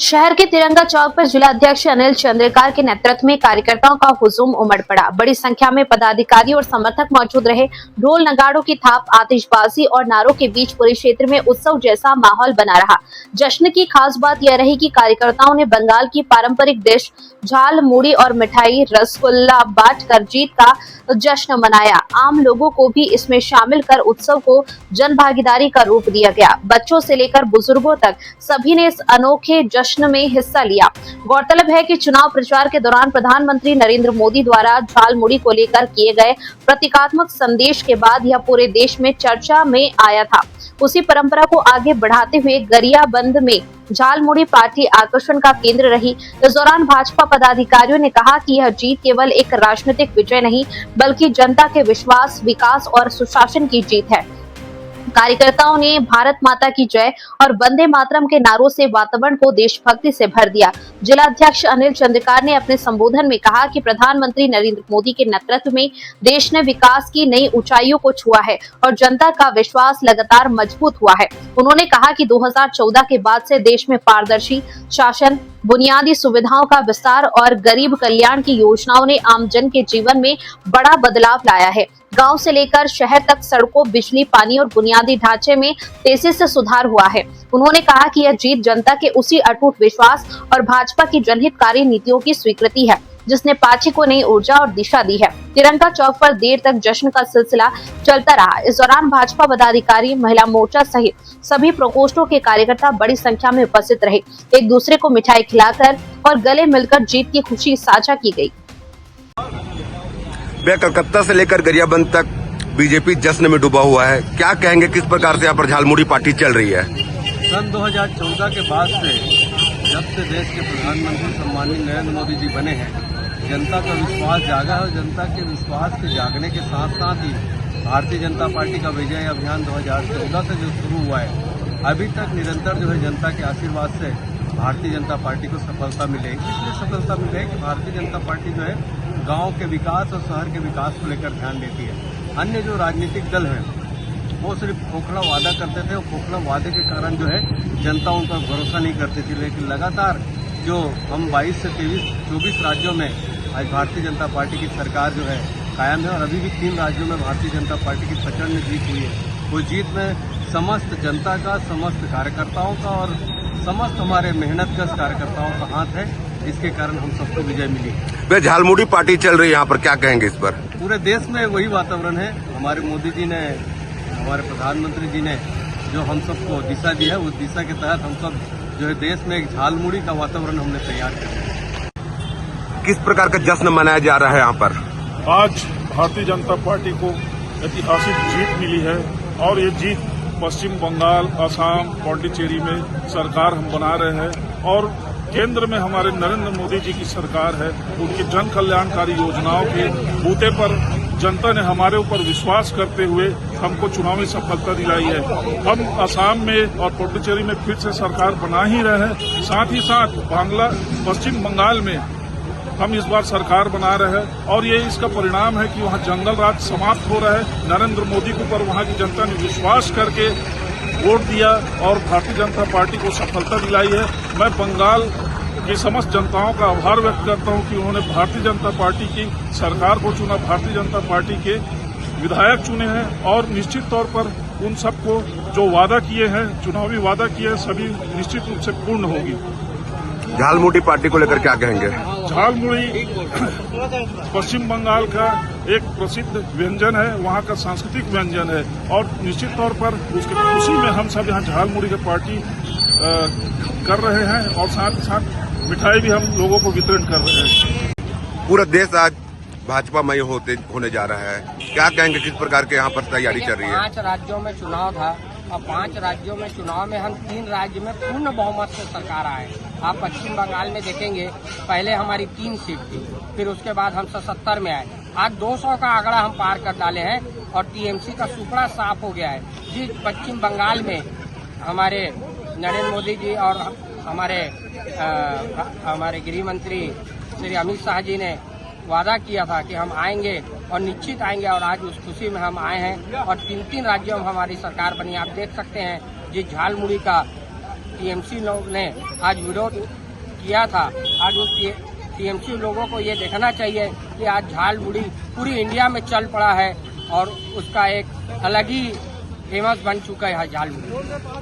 शहर के तिरंगा चौक पर जिला अध्यक्ष अनिल चंद्रकार के नेतृत्व में कार्यकर्ताओं का हुजूम उमड़ पड़ा। बड़ी संख्या में पदाधिकारी और समर्थक मौजूद रहे। ढोल नगाड़ों की थाप, आतिशबाजी और नारों के बीच पूरे क्षेत्र में उत्सव जैसा माहौल बना रहा। जश्न की खास बात यह रही कि कार्यकर्ताओं ने बंगाल की पारंपरिक डिश झाल मुड़ी और मिठाई रसगुल्ला बांटकर जीत का जश्न मनाया। आम लोगों को भी इसमें शामिल कर उत्सव को जन भागीदारी का रूप दिया गया। बच्चों से लेकर बुजुर्गों तक सभी ने इस अनोखे जश्न में हिस्सा लिया। गौरतलब है कि चुनाव प्रचार के दौरान प्रधानमंत्री नरेंद्र मोदी द्वारा झाल मुड़ी को लेकर किए गए प्रतीकात्मक संदेश के बाद यह पूरे देश में चर्चा में आया था। उसी परंपरा को आगे बढ़ाते हुए गरियाबंद में झाल मुड़ी पार्टी आकर्षण का केंद्र रही। इस दौरान भाजपा पदाधिकारियों ने कहा कि यह जीत केवल एक राजनीतिक विजय नहीं, बल्कि जनता के विश्वास, विकास और सुशासन की जीत है। कार्यकर्ताओं ने भारत माता की जय और वंदे मातरम के नारों से वातावरण को देशभक्ति से भर दिया। जिला अध्यक्ष अनिल चंद्रकार ने अपने संबोधन में कहा कि प्रधानमंत्री नरेंद्र मोदी के नेतृत्व में देश ने विकास की नई ऊंचाइयों को छुआ है और जनता का विश्वास लगातार मजबूत हुआ है। उन्होंने कहा कि 2014 के बाद से देश में पारदर्शी शासन, बुनियादी सुविधाओं का विस्तार और गरीब कल्याण की योजनाओं ने आमजन के जीवन में बड़ा बदलाव लाया है। गांव से लेकर शहर तक सड़कों, बिजली, पानी और बुनियादी ढांचे में तेजी से सुधार हुआ है। उन्होंने कहा कि यह जीत जनता के उसी अटूट विश्वास और भाजपा की जनहितकारी नीतियों की स्वीकृति है, जिसने पार्टी को नई ऊर्जा और दिशा दी है। तिरंगा चौक पर देर तक जश्न का सिलसिला चलता रहा। इस दौरान भाजपा पदाधिकारी, महिला मोर्चा सहित सभी प्रकोष्ठों के कार्यकर्ता बड़ी संख्या में उपस्थित रहे। एक दूसरे को मिठाई खिलाकर और गले मिलकर जीत की खुशी साझा की गई। कलकत्ता से लेकर गरियाबंद तक बीजेपी जश्न में डूबा हुआ है। क्या कहेंगे, किस प्रकार से यहाँ पर झालमुड़ी पार्टी चल रही है? सन 2014 के बाद से जब से देश के प्रधानमंत्री सम्माननीय नरेंद्र मोदी जी बने हैं, जनता का विश्वास जागा है और जनता के विश्वास के जागने के साथ साथ ही भारतीय जनता पार्टी का विजय अभियान 2014 से जो शुरू हुआ है, अभी तक निरंतर जो है जनता के आशीर्वाद से भारतीय जनता पार्टी को सफलता मिलेगी। इसलिए सफलता मिल रही है कि भारतीय जनता पार्टी जो है गांव के विकास और शहर के विकास को लेकर ध्यान देती है। अन्य जो राजनीतिक दल हैं वो सिर्फ खोखला वादा करते थे और खोखला वादे के कारण जो है जनता उन पर भरोसा नहीं करती थी। लेकिन लगातार जो हम 22 से 24 राज्यों में आज भारतीय जनता पार्टी की सरकार जो है कायम है और अभी भी 3 राज्यों में भारतीय जनता पार्टी की प्रचंड जीत हुई है। वो जीत में समस्त जनता का, समस्त कार्यकर्ताओं का और समस्त हमारे मेहनतकश कार्यकर्ताओं का हाथ है। इसके कारण हम सबको विजय मिली। वे झालमुड़ी पार्टी चल रही है, यहाँ पर क्या कहेंगे इस पर? पूरे देश में वही वातावरण है। हमारे मोदी जी ने, हमारे प्रधानमंत्री जी ने जो हम सबको दिशा दी है, उस दिशा के तहत हम सब जो है देश में एक झालमुड़ी का वातावरण हमने तैयार किया। किस प्रकार का जश्न मनाया जा रहा है यहाँ पर? आज भारतीय जनता पार्टी को ऐतिहासिक जीत मिली है और ये जीत पश्चिम बंगाल, असम, पौंडीचेरी में सरकार हम बना रहे हैं और केंद्र में हमारे नरेंद्र मोदी जी की सरकार है। उनकी जन कल्याणकारी योजनाओं के बूते पर जनता ने हमारे ऊपर विश्वास करते हुए हमको चुनावी सफलता दिलाई है। हम असम में और पौंडीचेरी में फिर से सरकार बना ही रहे हैं। साथ ही साथ पश्चिम बंगाल में हम इस बार सरकार बना रहे हैं और ये इसका परिणाम है कि वहाँ जंगल राज समाप्त हो रहा है। नरेंद्र मोदी के ऊपर वहाँ की जनता ने विश्वास करके वोट दिया और भारतीय जनता पार्टी को सफलता दिलाई है। मैं बंगाल की समस्त जनताओं का आभार व्यक्त करता हूं कि उन्होंने भारतीय जनता पार्टी की सरकार को चुना, भारतीय जनता पार्टी के विधायक चुने हैं और निश्चित तौर पर उन सबको जो वादा किए हैं, चुनावी वादा किए हैं, सभी निश्चित रूप से पूर्ण होगी। झालमुड़ी पार्टी को लेकर क्या कहेंगे? झालमुड़ी पश्चिम बंगाल का एक प्रसिद्ध व्यंजन है, वहाँ का सांस्कृतिक व्यंजन है और निश्चित तौर पर उसकी खुशी में हम सब यहाँ झालमुड़ी की पार्टी कर रहे हैं और साथ ही साथ मिठाई भी हम लोगों को वितरण कर रहे हैं। पूरा देश आज भाजपामय होने जा रहा है। क्या कहेंगे, किस प्रकार के यहाँ पर तैयारी चल रही है? 5 राज्यों में चुनाव था और 5 राज्यों में चुनाव में हम 3 राज्य में पूर्ण बहुमत से सरकार आए। आप पश्चिम बंगाल में देखेंगे, पहले हमारी 3 सीट थी, फिर उसके बाद हम 77 में आए। आज 200 का आंकड़ा हम पार कर डाले हैं और टीएमसी का सुपड़ा साफ हो गया है। जिस पश्चिम बंगाल में हमारे नरेंद्र मोदी जी और हमारे गृह मंत्री श्री अमित शाह जी ने वादा किया था कि हम आएंगे और निश्चित आएंगे और आज उस खुशी में हम आए हैं और 3 राज्यों में हमारी सरकार बनी। आप देख सकते हैं जिस झालमुड़ी का टीएमसी लोग ने आज विरोध किया था। आज उस टीएमसी लोगों को ये देखना चाहिए कि आज झालमुड़ी पूरी इंडिया में चल पड़ा है और उसका एक अलग ही फेमस बन चुका है झालमुड़ी।